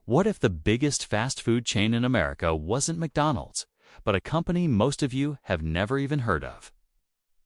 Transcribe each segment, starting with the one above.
What if the biggest fast food chain in America wasn't McDonald's, but a company most of you have never even heard of?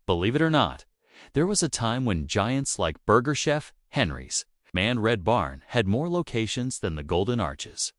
Believe it or not, there was a time when giants like Burger Chef, Henry's, and Red Barn had more locations than the Golden Arches.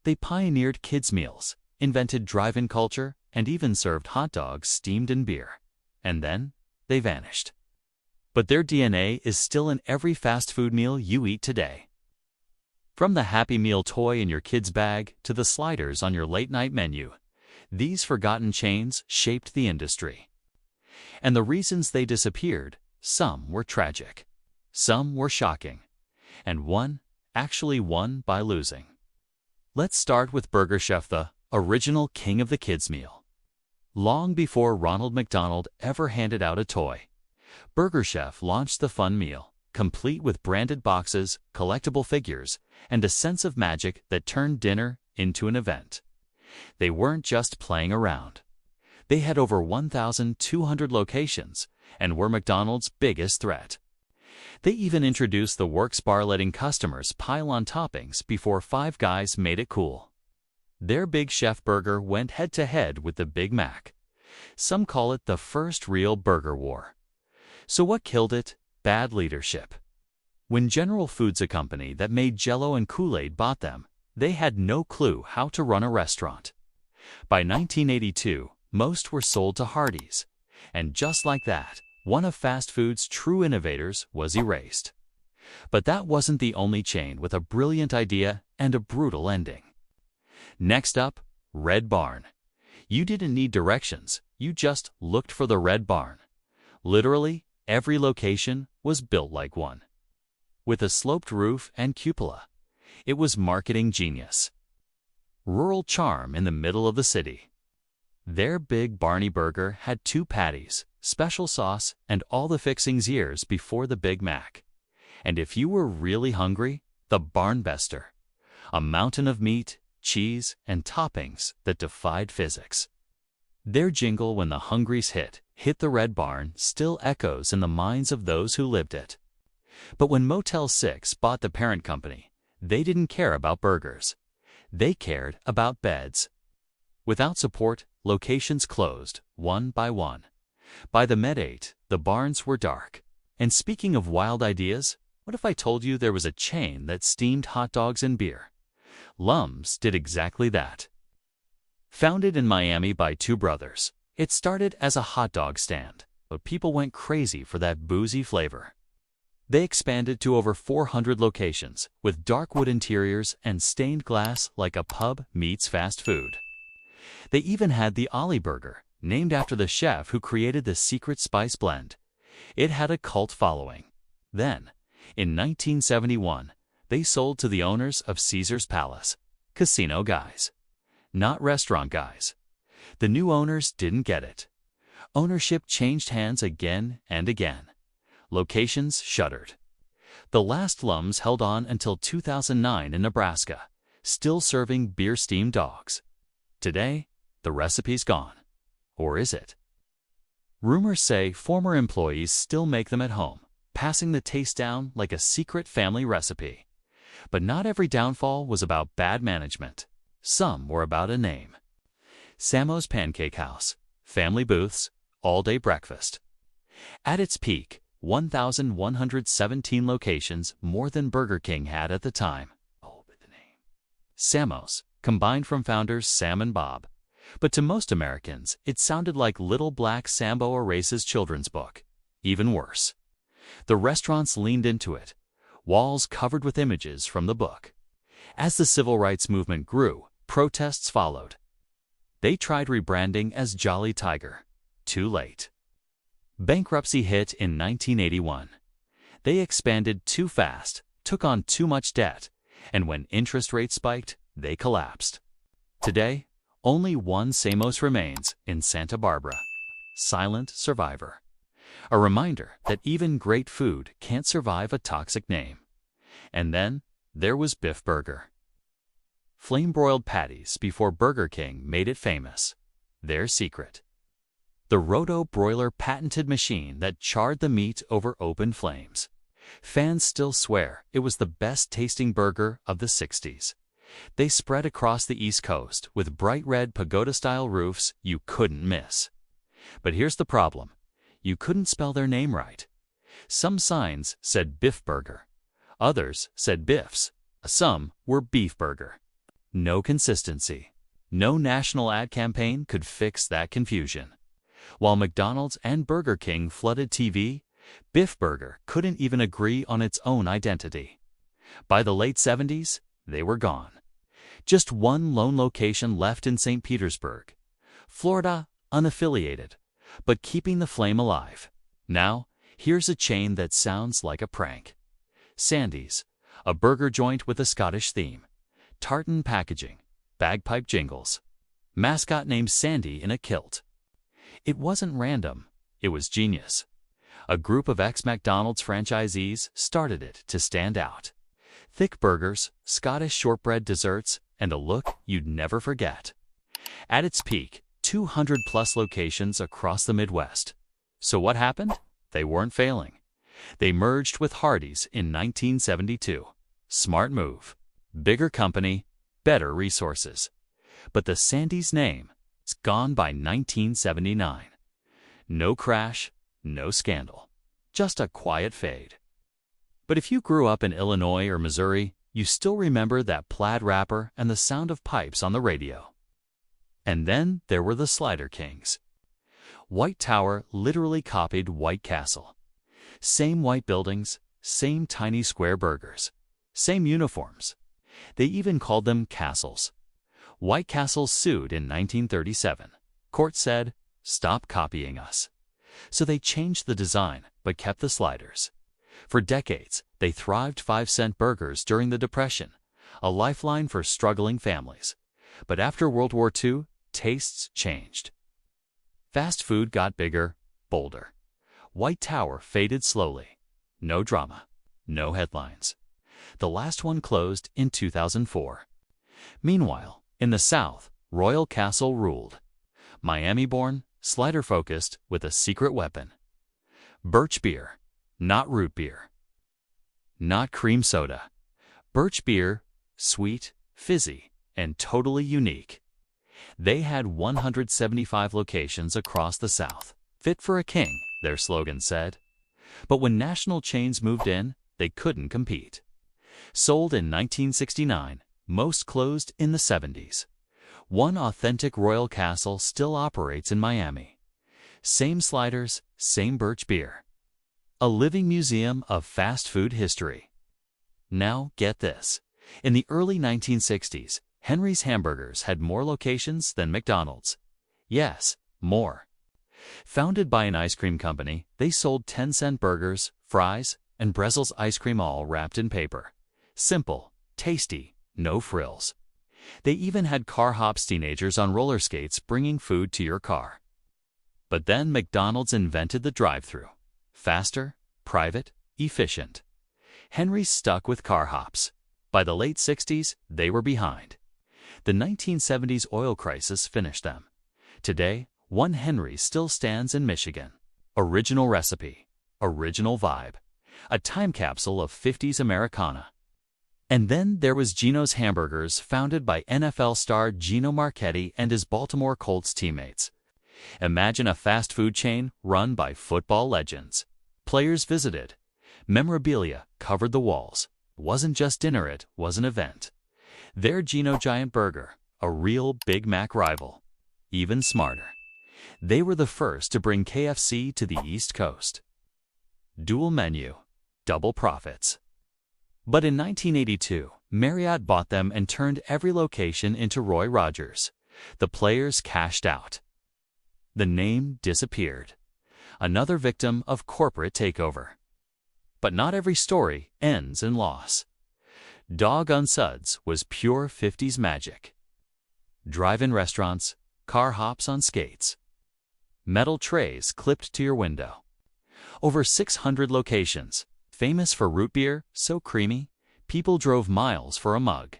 They pioneered kids' meals, invented drive-in culture, and even served hot dogs steamed in beer. And then they vanished. But their DNA is still in every fast food meal you eat today. From the Happy Meal toy in your kid's bag to the sliders on your late-night menu, these forgotten chains shaped the industry. And the reasons they disappeared, some were tragic, some were shocking, and one actually won by losing. Let's start with Burger Chef, the original king of the kids' meal. Long before Ronald McDonald ever handed out a toy, Burger Chef launched the fun meal, complete with branded boxes, collectible figures, and a sense of magic that turned dinner into an event. They weren't just playing around. They had over 1,200 locations and were McDonald's biggest threat. They even introduced the Works bar, letting customers pile on toppings before Five Guys made it cool. Their Big Chef burger went head-to-head with the Big Mac. Some call it the first real burger war. So what killed it? Bad leadership. When General Foods, a company that made Jell-O and Kool-Aid, bought them, they had no clue how to run a restaurant. By 1982, most were sold to Hardee's, and just like that, one of fast food's true innovators was erased. But that wasn't the only chain with a brilliant idea and a brutal ending. Next up, Red Barn. You didn't need directions, you just looked for the Red Barn. Literally, every location was built like one. With a sloped roof and cupola, it was marketing genius. Rural charm in the middle of the city. Their Big Barney burger had 2 patties, special sauce, and all the fixings years before the Big Mac. And if you were really hungry, the Barnbester. A mountain of meat, cheese, and toppings that defied physics. Their jingle when the hungries hit the Red Barn still echoes in the minds of those who lived it. But when Motel 6 bought the parent company, they didn't care about burgers. They cared about beds. Without support, locations closed, one by one. By the mid-8, the barns were dark. And speaking of wild ideas, what if I told you there was a chain that steamed hot dogs and beer? Lums did exactly that. Founded in Miami by 2 brothers, it started as a hot dog stand, but people went crazy for that boozy flavor. They expanded to over 400 locations, with dark wood interiors and stained glass like a pub meets fast food. They even had the Ollie Burger, named after the chef who created the secret spice blend. It had a cult following. Then, in 1971, they sold to the owners of Caesar's Palace, casino guys, not restaurant guys. The new owners didn't get it. Ownership changed hands again and again. Locations shuttered. The last Lums held on until 2009 in Nebraska, still serving beer-steamed dogs. Today, the recipe's gone. Or is it? Rumors say former employees still make them at home, passing the taste down like a secret family recipe. But not every downfall was about bad management. Some were about a name. Sammo's Pancake House, family booths, all-day breakfast. At its peak, 1,117 locations, more than Burger King had at the time. Oh, but the name. Sammo's, combined from founders Sam and Bob. But to most Americans, it sounded like Little Black Sambo erases children's book. Even worse. The restaurants leaned into it, walls covered with images from the book. As the civil rights movement grew, protests followed. They tried rebranding as Jolly Tiger. Too late. Bankruptcy hit in 1981. They expanded too fast, took on too much debt, and when interest rates spiked, they collapsed. Today, only one Sammo's remains in Santa Barbara. Silent survivor. A reminder that even great food can't survive a toxic name. And then there was Biff Burger. Flame-broiled patties before Burger King made it famous. Their secret. The roto-broiler patented machine that charred the meat over open flames. Fans still swear it was the best-tasting burger of the 60s. They spread across the East Coast with bright red pagoda-style roofs you couldn't miss. But here's the problem. You couldn't spell their name right. Some signs said Biff Burger. Others said Biff's. Some were Beef Burger. No consistency. No national ad campaign could fix that confusion. While McDonald's and Burger King flooded TV, Biff Burger couldn't even agree on its own identity. By the late 70s, they were gone. Just one lone location left in St. Petersburg, Florida, unaffiliated, but keeping the flame alive. Now, here's a chain that sounds like a prank. Sandy's, a burger joint with a Scottish theme. Tartan packaging, bagpipe jingles. Mascot named Sandy in a kilt. It wasn't random, it was genius. A group of ex-McDonald's franchisees started it to stand out. Thick burgers, Scottish shortbread desserts, and a look you'd never forget. At its peak, 200-plus locations across the Midwest. So what happened? They weren't failing. They merged with Hardee's in 1972. Smart move. Bigger company, better resources. But the Sandy's name is gone by 1979. No crash, no scandal. Just a quiet fade. But if you grew up in Illinois or Missouri, you still remember that plaid wrapper and the sound of pipes on the radio. And then there were the Slider Kings. White Tower literally copied White Castle. Same white buildings, same tiny square burgers, same uniforms. They even called them castles. White Castle sued in 1937. Court said, "Stop copying us." So they changed the design, but kept the sliders. For decades, they thrived 5-cent burgers during the Depression, a lifeline for struggling families. But after World War II, tastes changed. Fast food got bigger, bolder. White Tower faded slowly. No drama, no headlines. The last one closed in 2004. Meanwhile, in the South, Royal Castle ruled. Miami-born, slider-focused with a secret weapon. Birch beer, not root beer. Not cream soda. Birch beer, sweet, fizzy, and totally unique. They had 175 locations across the South. Fit for a king, their slogan said. But when national chains moved in, they couldn't compete. Sold in 1969, most closed in the 70s. One authentic Royal Castle still operates in Miami. Same sliders, same birch beer. A living museum of fast food history. Now get this. In the early 1960s, Henry's Hamburgers had more locations than McDonald's. Yes, more. Founded by an ice cream company, they sold 10-cent burgers, fries, and Brezel's ice cream all wrapped in paper. Simple, tasty, no frills. They even had car hops teenagers on roller skates bringing food to your car. But then McDonald's invented the drive-thru. Faster, private, efficient. Henry's stuck with car hops. By the late 60s, they were behind. The 1970s oil crisis finished them. Today, one Henry's still stands in Michigan. Original recipe, original vibe. A time capsule of 50s Americana. And then there was Gino's Hamburgers, founded by NFL star Gino Marchetti and his Baltimore Colts teammates. Imagine a fast food chain run by football legends. Players visited. Memorabilia covered the walls. It wasn't just dinner, it was an event. Their Gino Giant Burger, a real Big Mac rival. Even smarter. They were the first to bring KFC to the East Coast. Dual menu, double profits. But in 1982, Marriott bought them and turned every location into Roy Rogers. The players cashed out. The name disappeared. Another victim of corporate takeover. But not every story ends in loss. Dog on Suds was pure 50s magic. Drive-in restaurants, car hops on skates. Metal trays clipped to your window. Over 600 locations, famous for root beer, so creamy, people drove miles for a mug.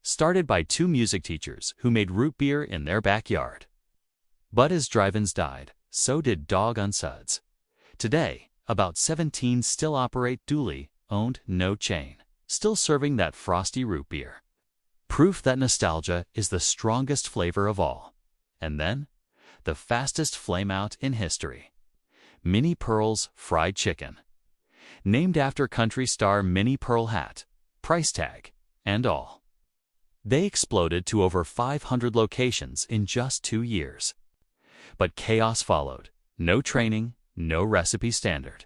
Started by two music teachers who made root beer in their backyard. But as drive-ins died, so did Dog on Suds. Today, about 17 still operate duly owned, no chain, still serving that frosty root beer. Proof that nostalgia is the strongest flavor of all. And then, the fastest flame-out in history. Mini Pearl's Fried Chicken. Named after country star Minnie Pearl hat, price tag, and all. They exploded to over 500 locations in just 2 years. But chaos followed. No training, no recipe standard.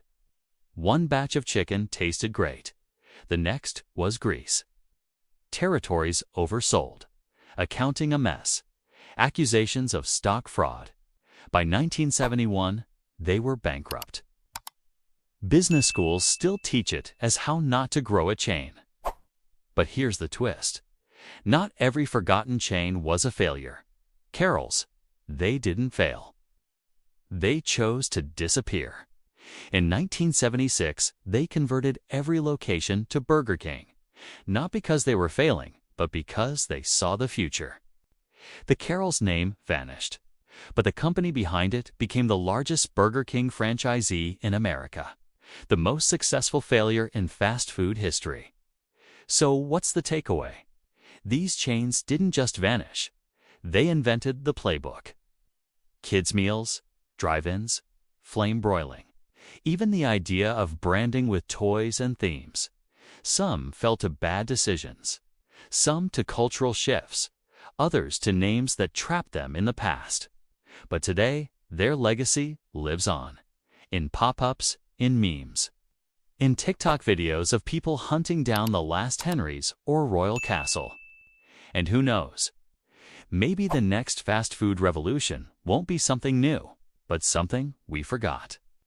One batch of chicken tasted great. The next was grease. Territories oversold. Accounting a mess. Accusations of stock fraud. By 1971, they were bankrupt. Business schools still teach it as how not to grow a chain. But here's the twist. Not every forgotten chain was a failure. Carol's, they didn't fail. They chose to disappear. In 1976, they converted every location to Burger King, not because they were failing, but because they saw the future. The Carol's name vanished, but the company behind it became the largest Burger King franchisee in America, the most successful failure in fast food history. So what's the takeaway? These chains didn't just vanish. They invented the playbook. Kids' meals, drive-ins, flame broiling, even the idea of branding with toys and themes. Some fell to bad decisions, some to cultural shifts, others to names that trapped them in the past. But today, their legacy lives on, in pop-ups, in memes, in TikTok videos of people hunting down the last Henry's or Royal Castle. And who knows? Maybe the next fast food revolution won't be something new, but something we forgot.